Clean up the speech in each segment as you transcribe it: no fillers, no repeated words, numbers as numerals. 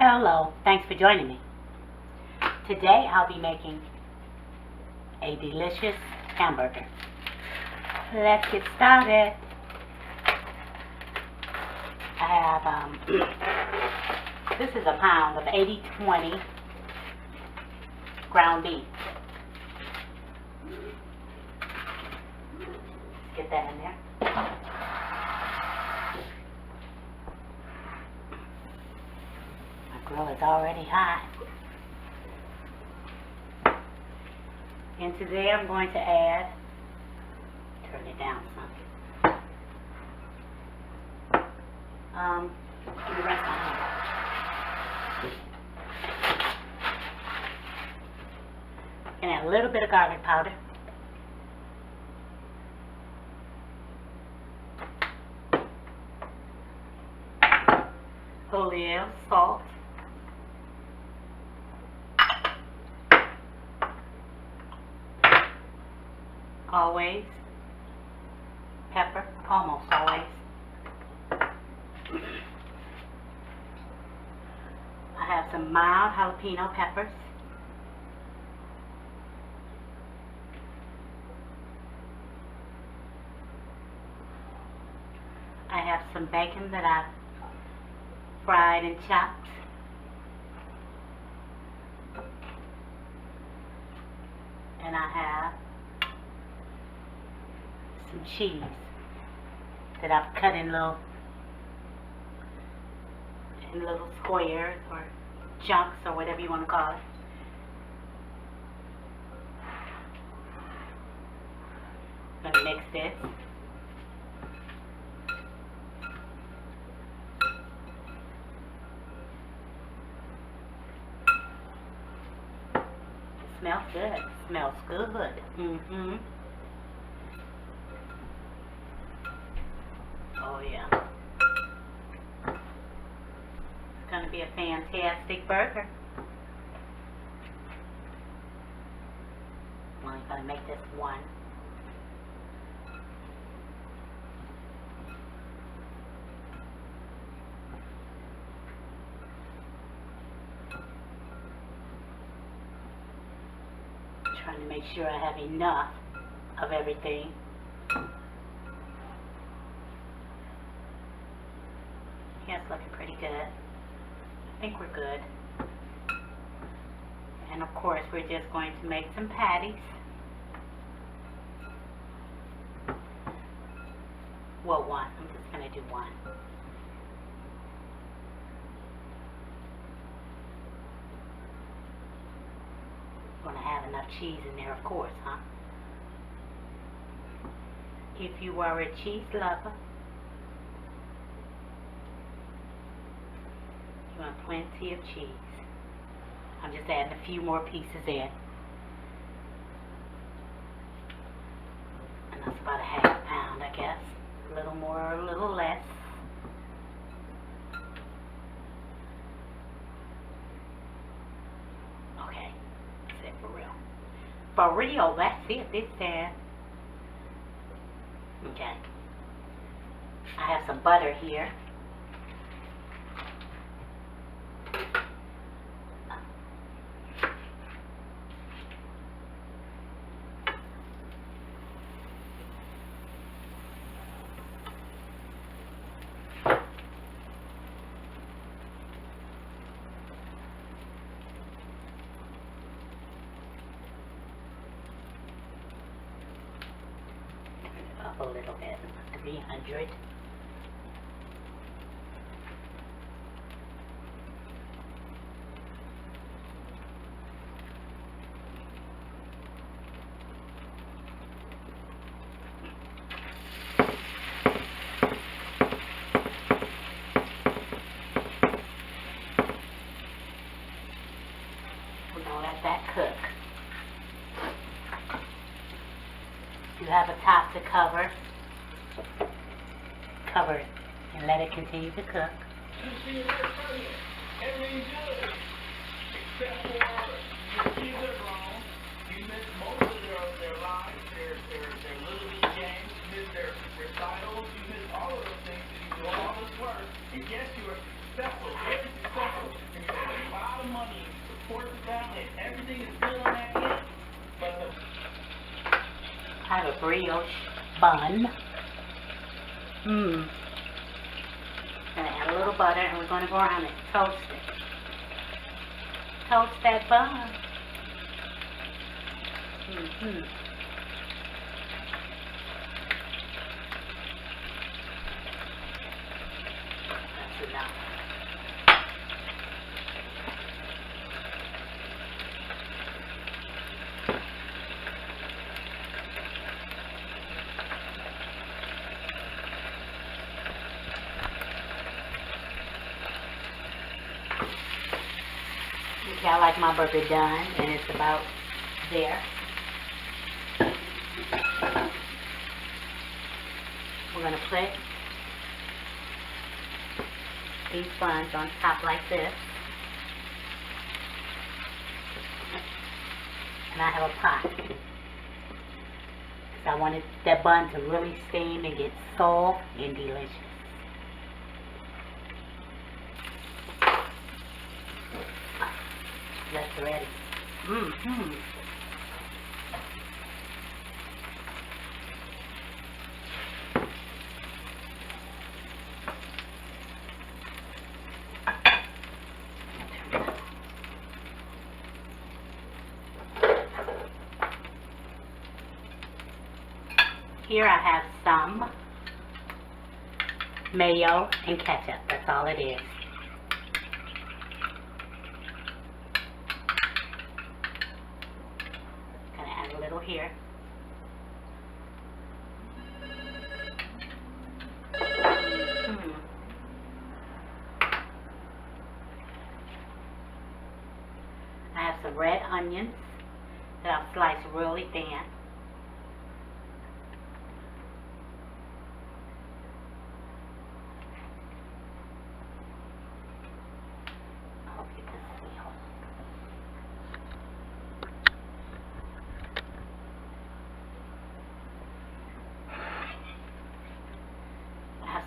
Hello, thanks for joining me. Today I'll be making a delicious hamburger. Let's get started. I have, this is a pound of 80/20 ground beef. Let's get that in there. My grill is already hot. And today I'm going to add, turn it down some. Give me the rest on here. And add a little bit of garlic powder. A little salt. Always. Pepper, almost always. I have some mild jalapeno peppers. I have some bacon that I've fried and chopped. And I have some cheese that I've cut in little squares or chunks or whatever you want to call it. I'm going to mix this. It smells good. It smells good. Oh yeah. It's going to be a fantastic burger. I'm only going to make this one. Trying to make sure I have enough of everything. Yeah, it's looking pretty good. I think we're good. And of course, we're just going to make some patties. Well, one. I'm just going to do one. Going to have enough cheese in there, of course, huh? If you are a cheese lover, you want plenty of cheese. I'm just adding a few more pieces in. And that's about a half pound, I guess. A little more, a little less. Okay, that's it for real. For real, that's it this time. Okay. I have some butter here. Up a little bit, 300. We're gonna let that cook. You have a top to cover it and let it continue to cook. Everything's good, except for your kids are grown. You miss most of their lives, their little league games. You miss their recitals. You miss all of those things. And you do all this work, and guess successful, very successful, and spend a lot of money to force it down, and everything is good on that end, but the I have a brioche bun. Gonna add a little butter and we're gonna go around it. Toast it. Toast that bun. That's enough. Okay, I like my burger done, and it's about there. We're going to put these buns on top like this. And I have a pot. Because I wanted that bun to really steam and get soft and delicious. That's ready. Here I have some mayo and ketchup. That's all it is. Gonna add a little here. I have some red onions that I've sliced really thin.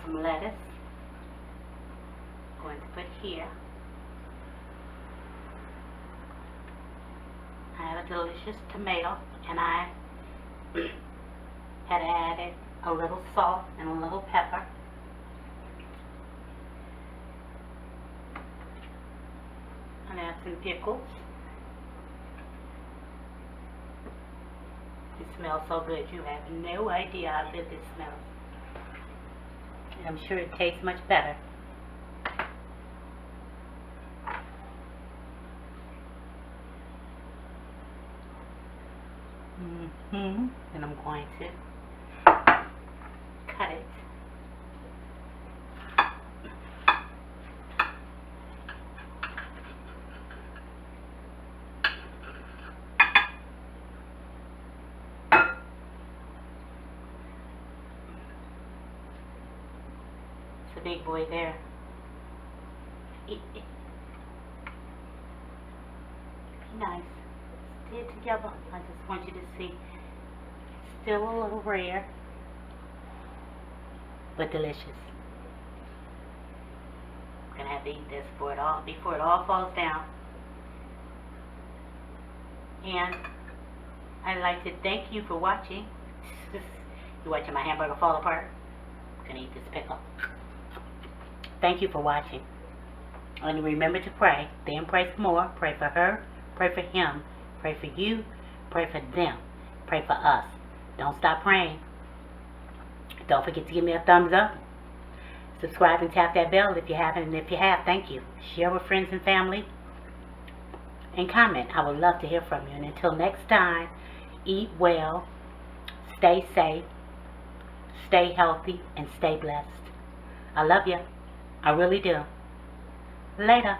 Some lettuce. I'm going to put here. I have a delicious tomato, and I had added a little salt and a little pepper. And I have some pickles. It smells so good. You have no idea how good this smells. And I'm sure it tastes much better. And I'm going to cut it. The big boy there. Be nice. Stay it together. I just want you to see. It's still a little rare, but delicious. I'm gonna have to eat this before it all falls down. And I'd like to thank you for watching. You're watching my hamburger fall apart. I'm gonna eat this pickle. Thank you for watching. And remember to pray. Then pray for more. Pray for her. Pray for him. Pray for you. Pray for them. Pray for us. Don't stop praying. Don't forget to give me a thumbs up. Subscribe and tap that bell if you haven't. And if you have, thank you. Share with friends and family. And comment. I would love to hear from you. And until next time, eat well. Stay safe. Stay healthy. And stay blessed. I love you. I really do. Later.